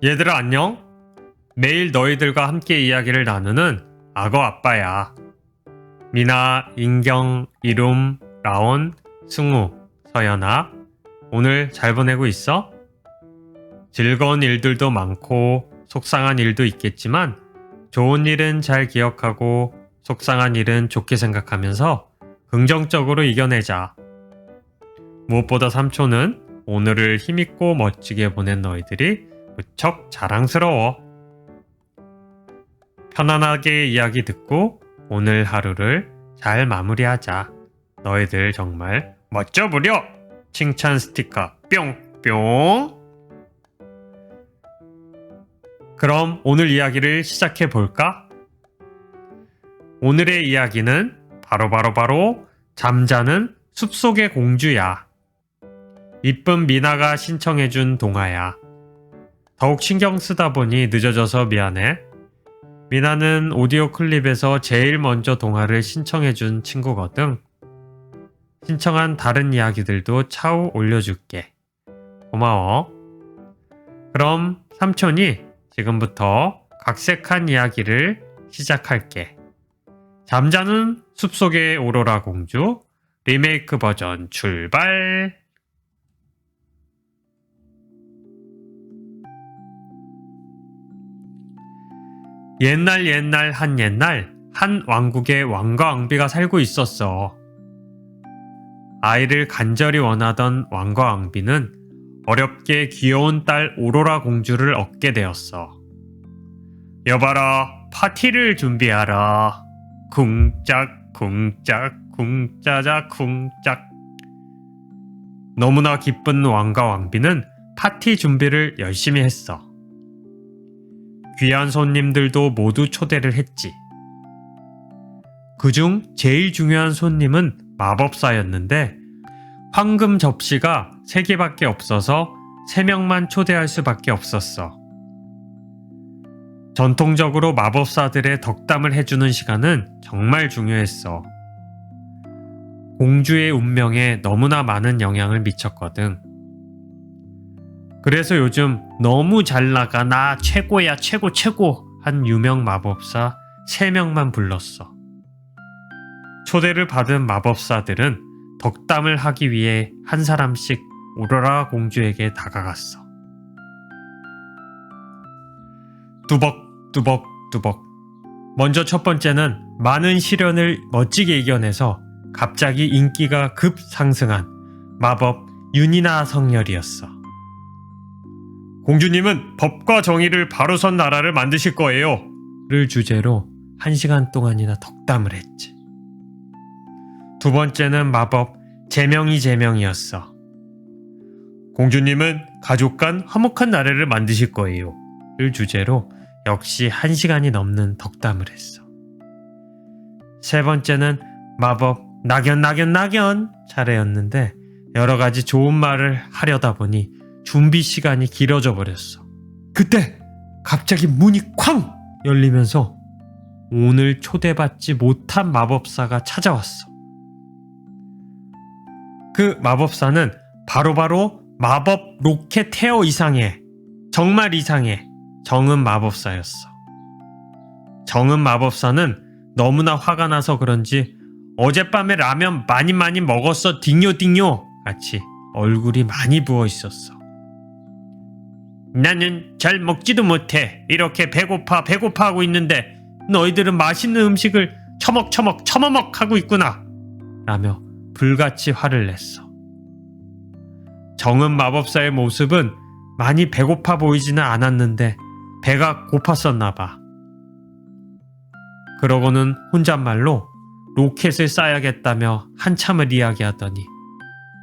얘들아 안녕? 매일 너희들과 함께 이야기를 나누는 악어 아빠야. 미나, 인경, 이룸, 라온, 승우, 서연아, 오늘 잘 보내고 있어? 즐거운 일들도 많고 속상한 일도 있겠지만 좋은 일은 잘 기억하고 속상한 일은 좋게 생각하면서 긍정적으로 이겨내자. 무엇보다 삼촌은 오늘을 힘있고 멋지게 보낸 너희들이 무척 자랑스러워. 편안하게 이야기 듣고 오늘 하루를 잘 마무리하자. 너희들 정말 멋져 부려! 칭찬 스티커 뿅뿅! 그럼 오늘 이야기를 시작해 볼까? 오늘의 이야기는 바로 잠자는 숲속의 공주야. 이쁜 미나가 신청해준 동화야. 더욱 신경 쓰다 보니 늦어져서 미안해. 미나는 오디오 클립에서 제일 먼저 동화를 신청해준 친구거든. 신청한 다른 이야기들도 차후 올려줄게. 고마워. 그럼 삼촌이 지금부터 각색한 이야기를 시작할게. 잠자는 숲속의 오로라 공주 리메이크 버전 출발! 옛날 한 왕국에 왕과 왕비가 살고 있었어. 아이를 간절히 원하던 왕과 왕비는 어렵게 귀여운 딸 오로라 공주를 얻게 되었어. 여봐라, 파티를 준비하라. 쿵짝 쿵짜자 쿵짝. 너무나 기쁜 왕과 왕비는 파티 준비를 열심히 했어. 귀한 손님들도 모두 초대를 했지. 그중 제일 중요한 손님은 마법사였는데 황금 접시가 3개밖에 없어서 3명만 초대할 수밖에 없었어. 전통적으로 마법사들의 덕담을 해주는 시간은 정말 중요했어. 공주의 운명에 너무나 많은 영향을 미쳤거든. 그래서 요즘 너무 잘 나가, 나 최고야, 최고 한 유명 마법사 3명만 불렀어. 초대를 받은 마법사들은 덕담을 하기 위해 한 사람씩 오로라 공주에게 다가갔어. 뚜벅. 먼저 첫 번째는 많은 시련을 멋지게 이겨내서 갑자기 인기가 급 상승한 마법 유니나 성녀리였어. 공주님은 법과 정의를 바로 선 나라를 만드실 거예요. 를 주제로 1시간 동안이나 덕담을 했지. 두 번째는 마법 제명이었어. 공주님은 가족 간 화목한 나라를 만드실 거예요. 를 주제로 역시 1시간이 넘는 덕담을 했어. 세 번째는 마법 낙연 차례였는데 여러 가지 좋은 말을 하려다 보니 준비 시간이 길어져 버렸어. 그때 갑자기 문이 쾅 열리면서 오늘 초대받지 못한 마법사가 찾아왔어. 그 마법사는 바로 마법 로켓 헤어 이상해. 정말 이상해. 정은 마법사였어. 정은 마법사는 너무나 화가 나서 그런지 어젯밤에 라면 많이 먹었어 딩요 같이 얼굴이 많이 부어 있었어. 나는 잘 먹지도 못해. 이렇게 배고파 하고 있는데 너희들은 맛있는 음식을 처먹 하고 있구나. 라며 불같이 화를 냈어. 정은 마법사의 모습은 많이 배고파 보이지는 않았는데 배가 고팠었나 봐. 그러고는 혼잣말로 로켓을 쏴야겠다며 한참을 이야기하더니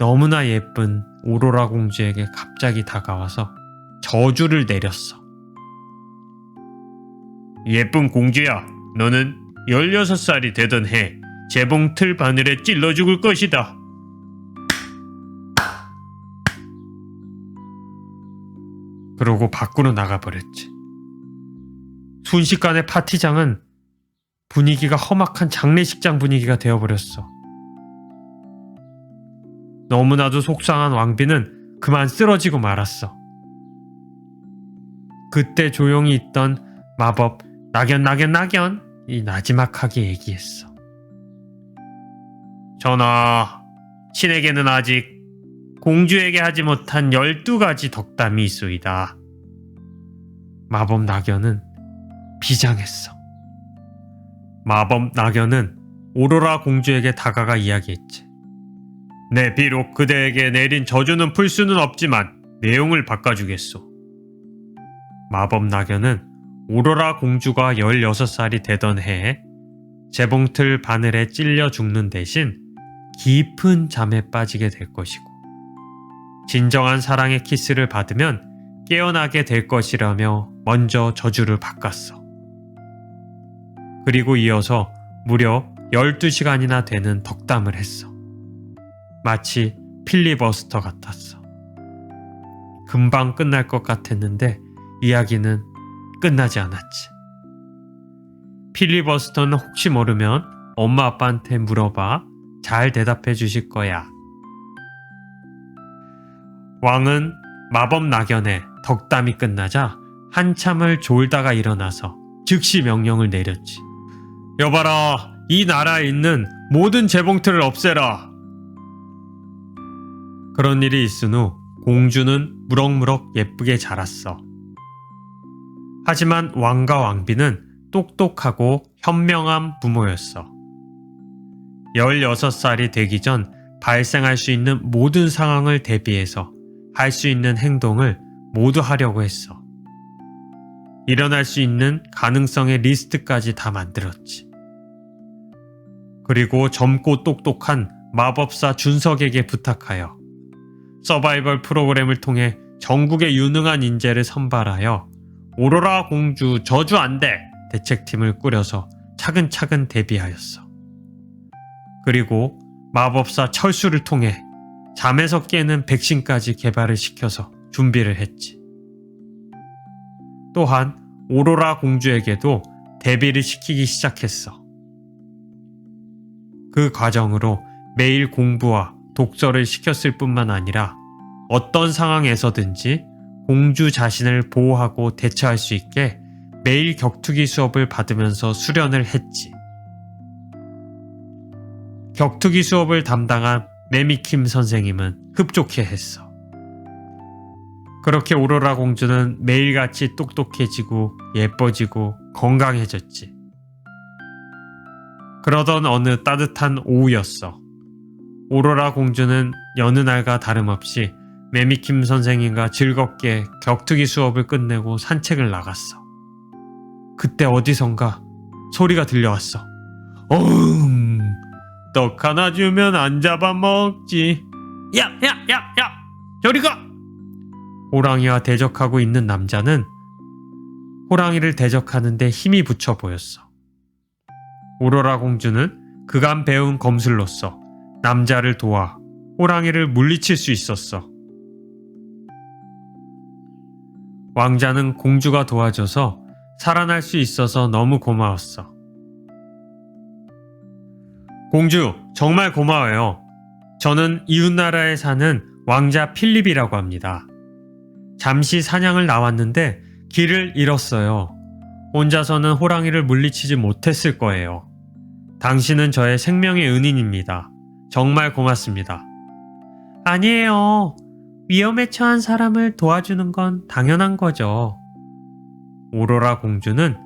너무나 예쁜 오로라 공주에게 갑자기 다가와서 저주를 내렸어. 예쁜 공주야, 너는 16살이 되던 해 재봉틀 바늘에 찔러 죽을 것이다. 그러고 밖으로 나가버렸지. 순식간에 파티장은 분위기가 험악한 장례식장 분위기가 되어버렸어. 너무나도 속상한 왕비는 그만 쓰러지고 말았어. 그때 조용히 있던 마법 낙연이 나지막하게 얘기했어. 전하, 신에게는 아직 공주에게 하지 못한 12가지 덕담이 있소이다. 마법 낙연은 비장했어. 마법 낙연은 오로라 공주에게 다가가 이야기했지. 네, 비록 그대에게 내린 저주는 풀 수는 없지만 내용을 바꿔주겠소. 마법 낙연은 오로라 공주가 16살이 되던 해에 재봉틀 바늘에 찔려 죽는 대신 깊은 잠에 빠지게 될 것이고, 진정한 사랑의 키스를 받으면 깨어나게 될 것이라며 먼저 저주를 바꿨어. 그리고 이어서 무려 12시간이나 되는 덕담을 했어. 마치 필리버스터 같았어. 금방 끝날 것 같았는데 이야기는 끝나지 않았지. 필리버스터는 혹시 모르면 엄마 아빠한테 물어봐. 잘 대답해 주실 거야. 왕은 마법 낙연에 덕담이 끝나자 한참을 졸다가 일어나서 즉시 명령을 내렸지. 여봐라, 이 나라에 있는 모든 재봉틀을 없애라. 그런 일이 있은 후 공주는 무럭무럭 예쁘게 자랐어. 하지만 왕과 왕비는 똑똑하고 현명한 부모였어. 16살이 되기 전 발생할 수 있는 모든 상황을 대비해서 할 수 있는 행동을 모두 하려고 했어. 일어날 수 있는 가능성의 리스트까지 다 만들었지. 그리고 젊고 똑똑한 마법사 준석에게 부탁하여 서바이벌 프로그램을 통해 전국의 유능한 인재를 선발하여 오로라 공주 저주 안 돼! 대책팀을 꾸려서 차근차근 대비하였어. 그리고 마법사 철수를 통해 잠에서 깨는 백신까지 개발을 시켜서 준비를 했지. 또한 오로라 공주에게도 대비를 시키기 시작했어. 그 과정으로 매일 공부와 독서를 시켰을 뿐만 아니라 어떤 상황에서든지 공주 자신을 보호하고 대처할 수 있게 매일 격투기 수업을 받으면서 수련을 했지. 격투기 수업을 담당한 매미킴 선생님은 흡족해 했어. 그렇게 오로라 공주는 매일같이 똑똑해지고 예뻐지고 건강해졌지. 그러던 어느 따뜻한 오후였어. 오로라 공주는 여느 날과 다름없이 매미킴 선생님과 즐겁게 격투기 수업을 끝내고 산책을 나갔어. 그때 어디선가 소리가 들려왔어. 어흥! 떡 하나 주면 안 잡아먹지. 야! 저리 가! 호랑이와 대적하고 있는 남자는 호랑이를 대적하는데 힘이 붙여 보였어. 오로라 공주는 그간 배운 검술로서 남자를 도와 호랑이를 물리칠 수 있었어. 왕자는 공주가 도와줘서 살아날 수 있어서 너무 고마웠어. 공주, 정말 고마워요. 저는 이웃나라에 사는 왕자 필립이라고 합니다. 잠시 사냥을 나왔는데 길을 잃었어요. 혼자서는 호랑이를 물리치지 못했을 거예요. 당신은 저의 생명의 은인입니다. 정말 고맙습니다. 아니에요. 위험에 처한 사람을 도와주는 건 당연한 거죠. 오로라 공주는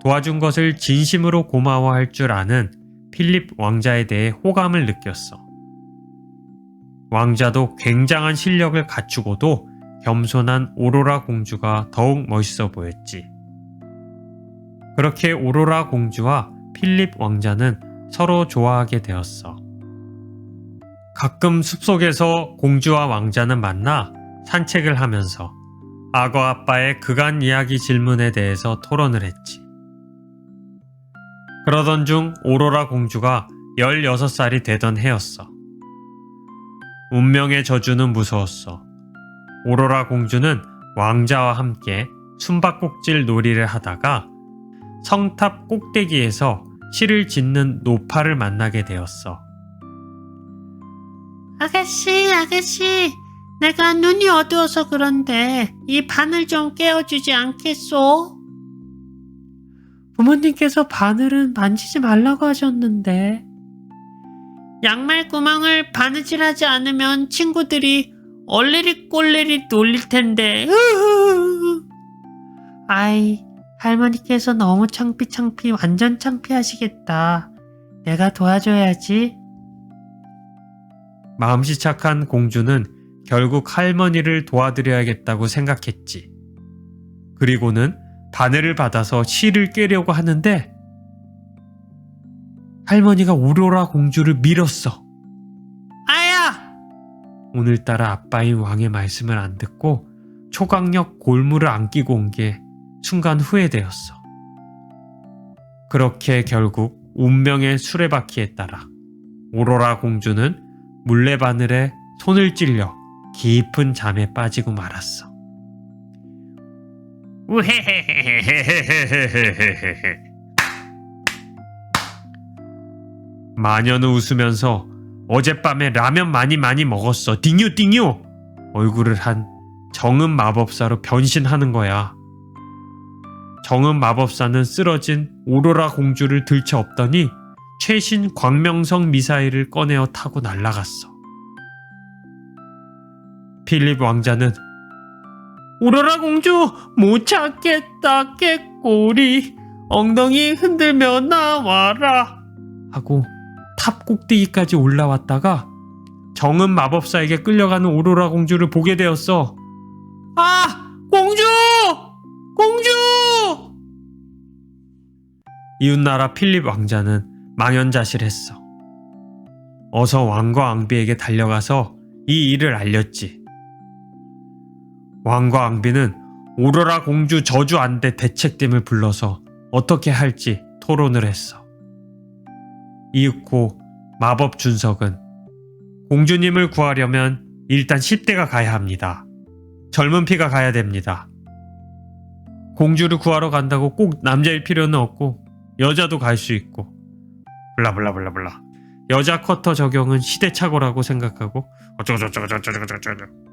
도와준 것을 진심으로 고마워할 줄 아는 필립 왕자에 대해 호감을 느꼈어. 왕자도 굉장한 실력을 갖추고도 겸손한 오로라 공주가 더욱 멋있어 보였지. 그렇게 오로라 공주와 필립 왕자는 서로 좋아하게 되었어. 가끔 숲속에서 공주와 왕자는 만나 산책을 하면서 악어 아빠의 그간 이야기 질문에 대해서 토론을 했지. 그러던 중 오로라 공주가 16살이 되던 해였어. 운명의 저주는 무서웠어. 오로라 공주는 왕자와 함께 숨바꼭질 놀이를 하다가 성탑 꼭대기에서 실을 짓는 노파를 만나게 되었어. 아가씨, 내가 눈이 어두워서 그런데 이 바늘 좀 깨워주지 않겠소? 부모님께서 바늘은 만지지 말라고 하셨는데. 양말 구멍을 바느질하지 않으면 친구들이 얼레리 꼴레리 놀릴 텐데. 아이, 할머니께서 너무 창피 완전 창피하시겠다. 내가 도와줘야지. 마음씨 착한 공주는 결국 할머니를 도와드려야겠다고 생각했지. 그리고는 바늘을 받아서 실을 꿰려고 하는데 할머니가 오로라 공주를 밀었어. 아야! 오늘따라 아빠인 왕의 말씀을 안 듣고 초강력 골무를 안 끼고 온 게 순간 후회되었어. 그렇게 결국 운명의 수레바퀴에 따라 오로라 공주는 물레바늘에 손을 찔려 깊은 잠에 빠지고 말았어. 우헤헤헤헤헤헤헤헤헤. 마녀는 웃으면서 어젯밤에 라면 많이 먹었어. 띵유. 얼굴을 한 정은 마법사로 변신하는 거야. 정은 마법사는 쓰러진 오로라 공주를 들쳐업더니 최신 광명성 미사일을 꺼내어 타고 날아갔어. 필립 왕자는 오로라 공주 못 찾겠다 깨꼬리 엉덩이 흔들며 나와라 하고 탑 꼭대기까지 올라왔다가 정은 마법사에게 끌려가는 오로라 공주를 보게 되었어. 아! 공주! 이웃나라 필립 왕자는 망연자실했어. 어서 왕과 앙비에게 달려가서 이 일을 알렸지. 왕과 앙비는 오로라 공주 저주 안대 대책팀을 불러서 어떻게 할지 토론을 했어. 이윽고 마법 준석은 공주님을 구하려면 일단 10대가 가야 합니다. 젊은 피가 가야 됩니다. 공주를 구하러 간다고 꼭 남자일 필요는 없고 여자도 갈 수 있고 블라블라블라블라. 여자 커터 적용은 시대착오라고 생각하고 어쩌고저쩌고저쩌고저쩌고.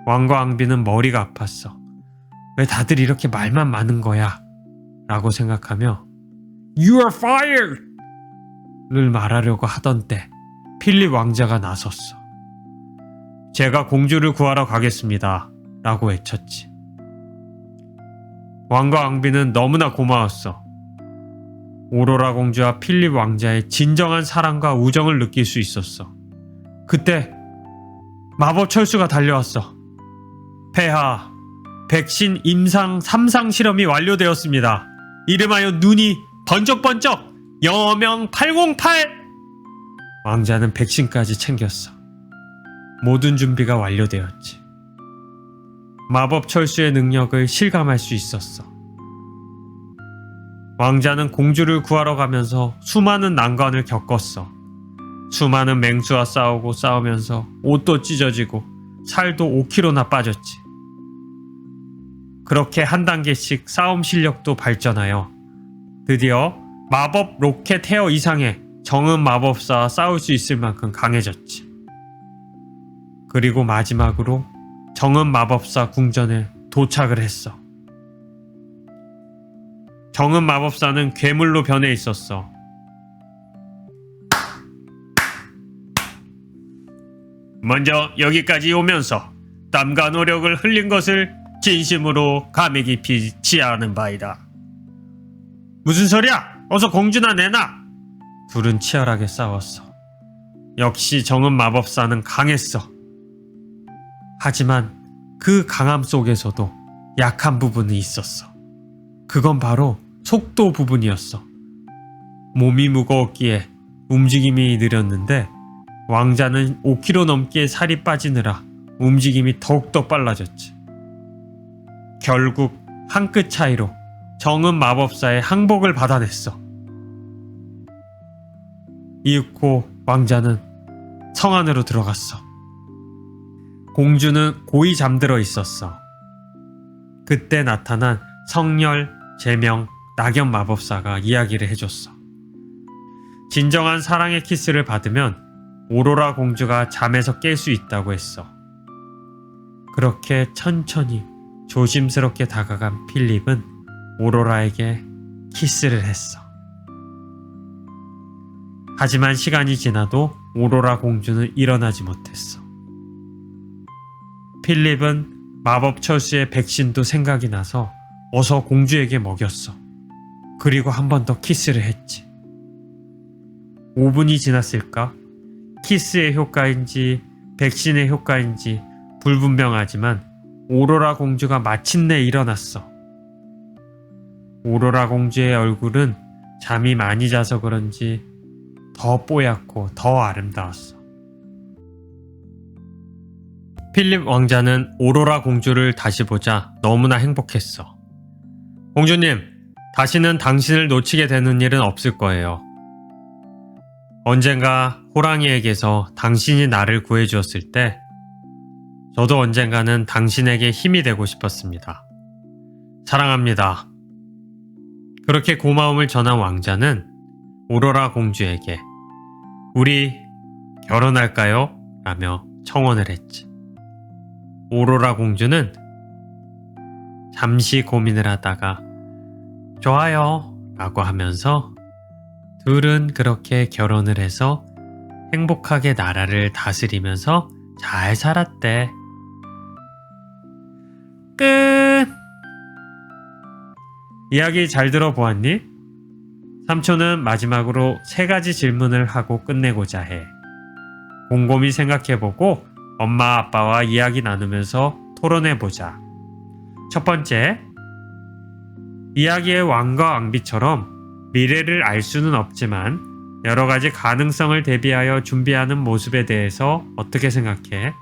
왕과 앙비는 머리가 아팠어. 왜 다들 이렇게 말만 많은 거야? 라고 생각하며 You are fired! 를 말하려고 하던 때 필립 왕자가 나섰어. 제가 공주를 구하러 가겠습니다. 라고 외쳤지. 왕과 앙비는 너무나 고마웠어. 오로라 공주와 필립 왕자의 진정한 사랑과 우정을 느낄 수 있었어. 그때 마법 철수가 달려왔어. 폐하, 백신 임상 3상 실험이 완료되었습니다. 이름하여 눈이 번쩍번쩍 여명 808! 왕자는 백신까지 챙겼어. 모든 준비가 완료되었지. 마법 철수의 능력을 실감할 수 있었어. 왕자는 공주를 구하러 가면서 수많은 난관을 겪었어. 수많은 맹수와 싸우면서 옷도 찢어지고 살도 5kg나 빠졌지. 그렇게 한 단계씩 싸움 실력도 발전하여 드디어 마법 로켓 헤어 이상의 정은 마법사와 싸울 수 있을 만큼 강해졌지. 그리고 마지막으로 정은 마법사 궁전에 도착을 했어. 정은 마법사는 괴물로 변해 있었어. 먼저 여기까지 오면서 땀과 노력을 흘린 것을 진심으로 감히 깊이 치하하는 바이다. 무슨 소리야? 어서 공주나 내놔! 둘은 치열하게 싸웠어. 역시 정은 마법사는 강했어. 하지만 그 강함 속에서도 약한 부분이 있었어. 그건 바로 속도 부분이었어. 몸이 무거웠기에 움직임이 느렸는데 왕자는 5kg 넘게 살이 빠지느라 움직임이 더욱더 빨라졌지. 결국 한 끗 차이로 정은 마법사의 항복을 받아냈어. 이윽고 왕자는 성 안으로 들어갔어. 공주는 고이 잠들어 있었어. 그때 나타난 성렬, 제명, 낙연 마법사가 이야기를 해줬어. 진정한 사랑의 키스를 받으면 오로라 공주가 잠에서 깰 수 있다고 했어. 그렇게 천천히 조심스럽게 다가간 필립은 오로라에게 키스를 했어. 하지만 시간이 지나도 오로라 공주는 일어나지 못했어. 필립은 마법 철수의 백신도 생각이 나서 어서 공주에게 먹였어. 그리고 한 번 더 키스를 했지. 5분이 지났을까? 키스의 효과인지 백신의 효과인지 불분명하지만 오로라 공주가 마침내 일어났어. 오로라 공주의 얼굴은 잠이 많이 자서 그런지 더 뽀얗고 더 아름다웠어. 필립 왕자는 오로라 공주를 다시 보자 너무나 행복했어. 공주님, 다시는 당신을 놓치게 되는 일은 없을 거예요. 언젠가 호랑이에게서 당신이 나를 구해주었을 때 저도 언젠가는 당신에게 힘이 되고 싶었습니다. 사랑합니다. 그렇게 고마움을 전한 왕자는 오로라 공주에게 우리 결혼할까요? 라며 청혼을 했지. 오로라 공주는 잠시 고민을 하다가 좋아요 라고 하면서 둘은 그렇게 결혼을 해서 행복하게 나라를 다스리면서 잘 살았대. 끝. 이야기 잘 들어보았니? 삼촌은 마지막으로 3가지 질문을 하고 끝내고자 해. 곰곰이 생각해보고 엄마 아빠와 이야기 나누면서 토론해보자. 첫 번째, 이야기의 왕과 왕비처럼 미래를 알 수는 없지만 여러 가지 가능성을 대비하여 준비하는 모습에 대해서 어떻게 생각해?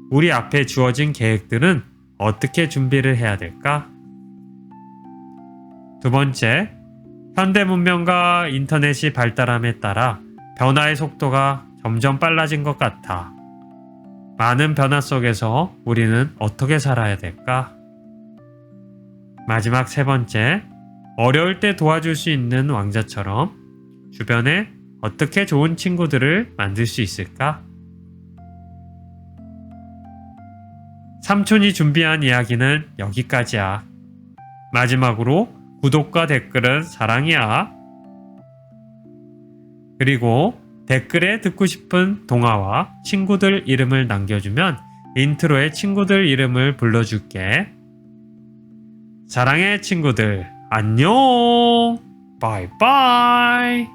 우리 앞에 주어진 계획들은 어떻게 준비를 해야 될까? 두 번째, 현대 문명과 인터넷이 발달함에 따라 변화의 속도가 점점 빨라진 것 같아. 많은 변화 속에서 우리는 어떻게 살아야 될까? 마지막 3번째, 어려울 때 도와줄 수 있는 왕자처럼 주변에 어떻게 좋은 친구들을 만들 수 있을까? 삼촌이 준비한 이야기는 여기까지야. 마지막으로 구독과 댓글은 사랑이야. 그리고 댓글에 듣고 싶은 동화와 친구들 이름을 남겨주면 인트로에 친구들 이름을 불러줄게. 사랑해 친구들. 안녕. 바이바이.